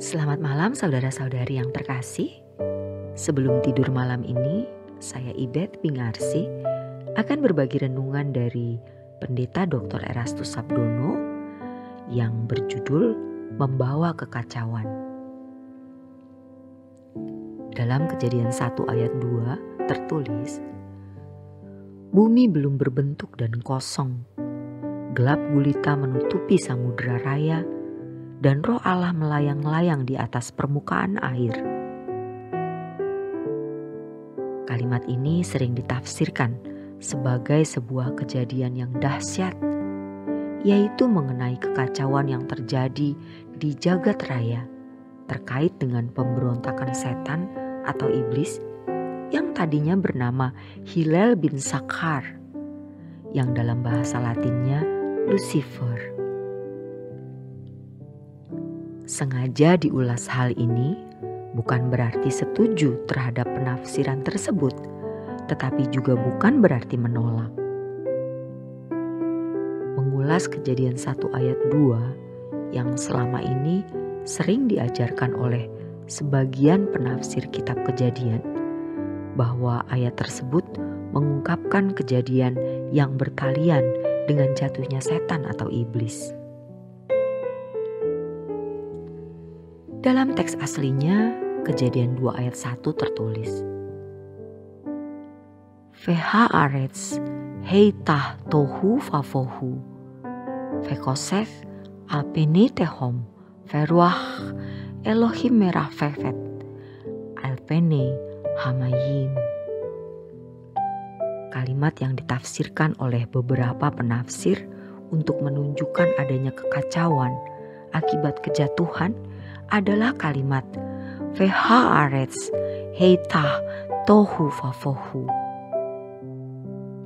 Selamat malam saudara-saudari yang terkasih. Sebelum tidur malam ini, saya Ibet Pingarsi akan berbagi renungan dari Pendeta Dr. Erastus Sabdono yang berjudul Membawa Kekacauan. Dalam Kejadian 1 ayat 2 tertulis, "Bumi belum berbentuk dan kosong, gelap gulita menutupi samudera raya, dan Roh Allah melayang-layang di atas permukaan air." Kalimat ini sering ditafsirkan sebagai sebuah kejadian yang dahsyat, yaitu mengenai kekacauan yang terjadi di jagat raya terkait dengan pemberontakan setan atau iblis yang tadinya bernama Hillel bin Sakhar, yang dalam bahasa Latinnya Lucifer. Sengaja diulas hal ini bukan berarti setuju terhadap penafsiran tersebut, tetapi juga bukan berarti menolak. Mengulas Kejadian 1 ayat 2 yang selama ini sering diajarkan oleh sebagian penafsir kitab Kejadian, bahwa ayat tersebut mengungkapkan kejadian yang bertalian dengan jatuhnya setan atau iblis. Dalam teks aslinya, Kejadian 2 ayat 1 tertulis, "Vehaaretz heitah tohu vavohu, vekosef alpeni tehom, veruach Elohim merah vevet, alpene hamayim." Kalimat yang ditafsirkan oleh beberapa penafsir untuk menunjukkan adanya kekacauan akibat kejatuhan adalah kalimat Vehaaretz heitah tohu vavohu.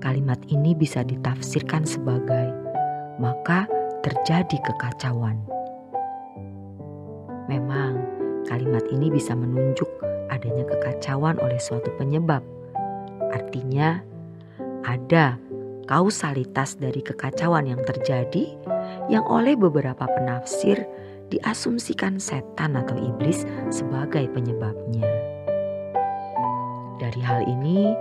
Kalimat ini bisa ditafsirkan sebagai maka terjadi kekacauan. Memang kalimat ini bisa menunjuk adanya kekacauan oleh suatu penyebab. Artinya ada kausalitas dari kekacauan yang terjadi yang oleh beberapa penafsir diasumsikan setan atau iblis sebagai penyebabnya. Dari hal ini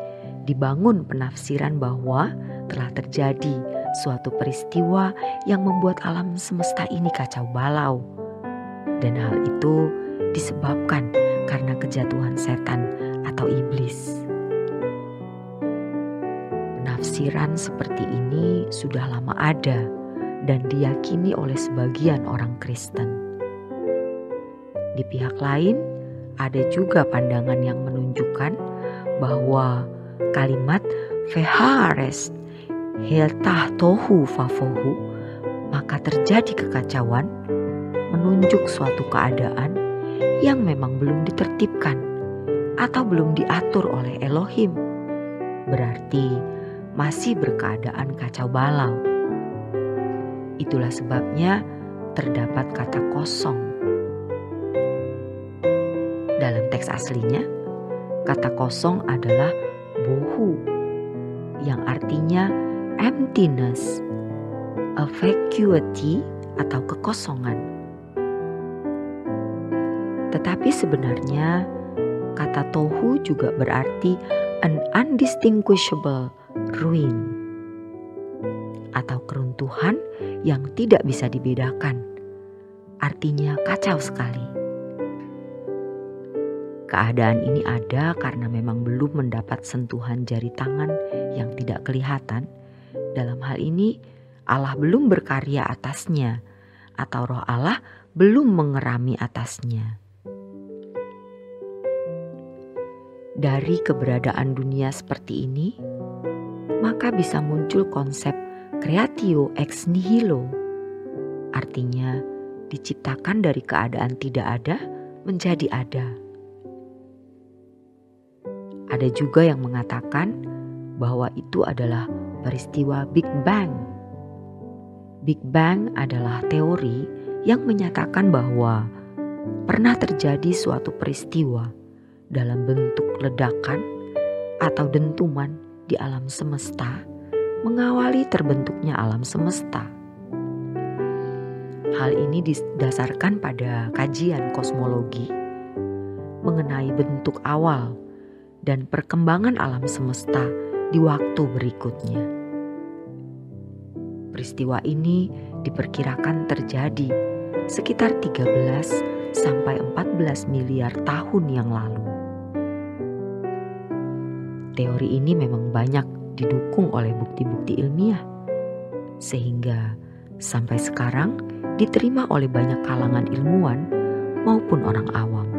dibangun penafsiran bahwa telah terjadi suatu peristiwa yang membuat alam semesta ini kacau balau, dan hal itu disebabkan karena kejatuhan setan atau iblis. Penafsiran seperti ini sudah lama ada dan diyakini oleh sebagian orang Kristen. Di pihak lain, ada juga pandangan yang menunjukkan bahwa kalimat Vehaaretz heitah tohu vavohu, maka terjadi kekacauan, menunjuk suatu keadaan yang memang belum ditertibkan atau belum diatur oleh Elohim. Berarti masih berkeadaan kacau balau. Itulah sebabnya terdapat kata kosong. Dalam teks aslinya, kata kosong adalah bohu, yang artinya emptiness, a vacuity atau kekosongan. Tetapi sebenarnya kata tohu juga berarti an undistinguishable ruin, atau keruntuhan yang tidak bisa dibedakan. Artinya kacau sekali. Keadaan ini ada karena memang belum mendapat sentuhan jari tangan yang tidak kelihatan. Dalam hal ini Allah belum berkarya atasnya, atau Roh Allah belum mengerami atasnya. Dari keberadaan dunia seperti ini, maka bisa muncul konsep creatio ex nihilo. Artinya diciptakan dari keadaan tidak ada menjadi ada. Ada juga yang mengatakan bahwa itu adalah peristiwa Big Bang. Big Bang adalah teori yang menyatakan bahwa pernah terjadi suatu peristiwa dalam bentuk ledakan atau dentuman di alam semesta, mengawali terbentuknya alam semesta. Hal ini didasarkan pada kajian kosmologi mengenai bentuk awal dan perkembangan alam semesta di waktu berikutnya. Peristiwa ini diperkirakan terjadi sekitar 13 sampai 14 miliar tahun yang lalu. Teori ini memang banyak didukung oleh bukti-bukti ilmiah, sehingga sampai sekarang diterima oleh banyak kalangan ilmuwan maupun orang awam.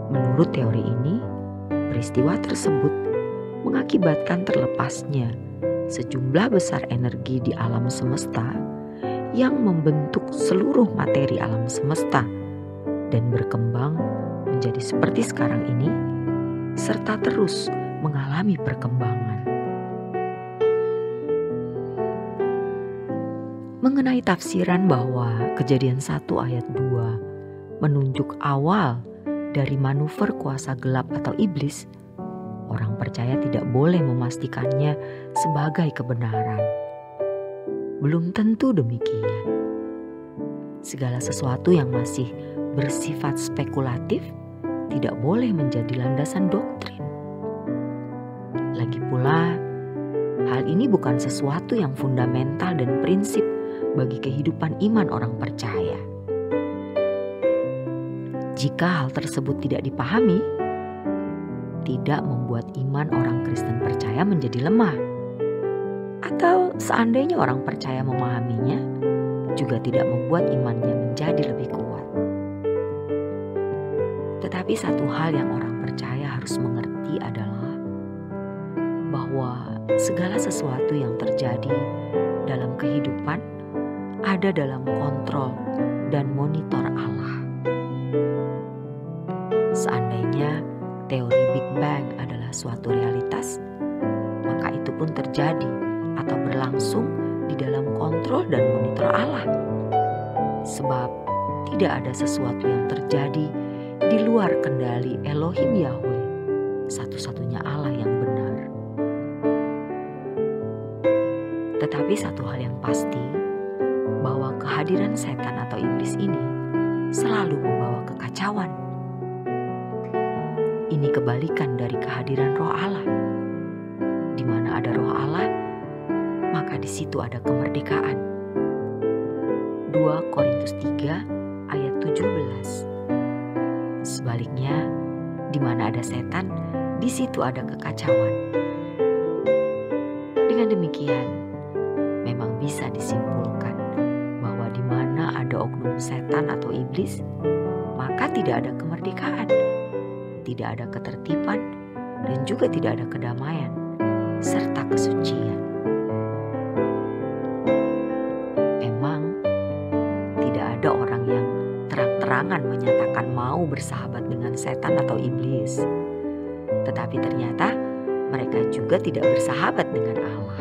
Menurut teori ini, peristiwa tersebut mengakibatkan terlepasnya sejumlah besar energi di alam semesta yang membentuk seluruh materi alam semesta dan berkembang menjadi seperti sekarang ini, serta terus mengalami perkembangan. Mengenai tafsiran bahwa Kejadian 1 ayat 2 menunjuk awal dari manuver kuasa gelap atau iblis, orang percaya tidak boleh memastikannya sebagai kebenaran. Belum tentu demikian. Segala sesuatu yang masih bersifat spekulatif tidak boleh menjadi landasan doktrin. Lagi pula, hal ini bukan sesuatu yang fundamental dan prinsip bagi kehidupan iman orang percaya. Jika hal tersebut tidak dipahami, tidak membuat iman orang Kristen percaya menjadi lemah. Atau seandainya orang percaya memahaminya, juga tidak membuat imannya menjadi lebih kuat. Tetapi satu hal yang orang percaya harus mengerti adalah bahwa segala sesuatu yang terjadi dalam kehidupan ada dalam kontrol dan monitor Allah. Seandainya teori Big Bang adalah suatu realitas, maka itu pun terjadi atau berlangsung di dalam kontrol dan monitor Allah. Sebab tidak ada sesuatu yang terjadi di luar kendali Elohim Yahweh, satu-satunya Allah yang benar. Tetapi satu hal yang pasti, bahwa kehadiran setan atau iblis ini selalu membawa kekacauan. Ini kebalikan dari kehadiran Roh Allah. Di mana ada Roh Allah, maka di situ ada kemerdekaan. 2 Korintus 3 ayat 17. Sebaliknya, di mana ada setan, di situ ada kekacauan. Dengan demikian, memang bisa disimpulkan bahwa di mana ada oknum setan atau iblis, maka tidak ada kemerdekaan, tidak ada ketertiban, dan juga tidak ada kedamaian serta kesucian. Memang tidak ada orang yang terang-terangan menyatakan mau bersahabat dengan setan atau iblis, tetapi ternyata mereka juga tidak bersahabat dengan Allah.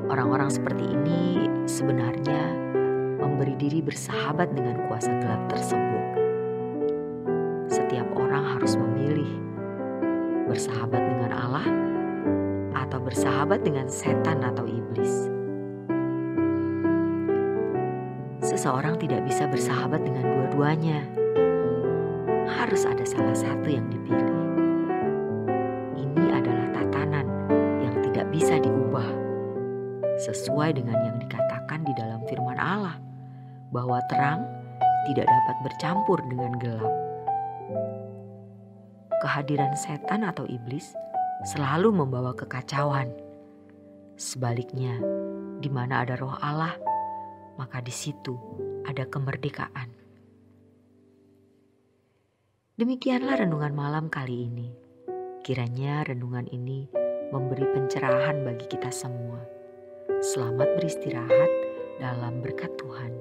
Orang-orang seperti ini sebenarnya memberi diri bersahabat dengan kuasa gelap tersebut. Setiap orang harus memilih bersahabat dengan Allah atau bersahabat dengan setan atau iblis. Seseorang tidak bisa bersahabat dengan dua-duanya. Harus ada salah satu yang dipilih. Ini adalah tatanan yang tidak bisa diubah, sesuai dengan yang dikatakan di dalam firman Allah, bahwa terang tidak dapat bercampur dengan gelap. Kehadiran setan atau iblis selalu membawa kekacauan. Sebaliknya, di mana ada Roh Allah, maka di situ ada kemerdekaan. Demikianlah renungan malam kali ini. Kiranya renungan ini memberi pencerahan bagi kita semua. Selamat beristirahat dalam berkat Tuhan.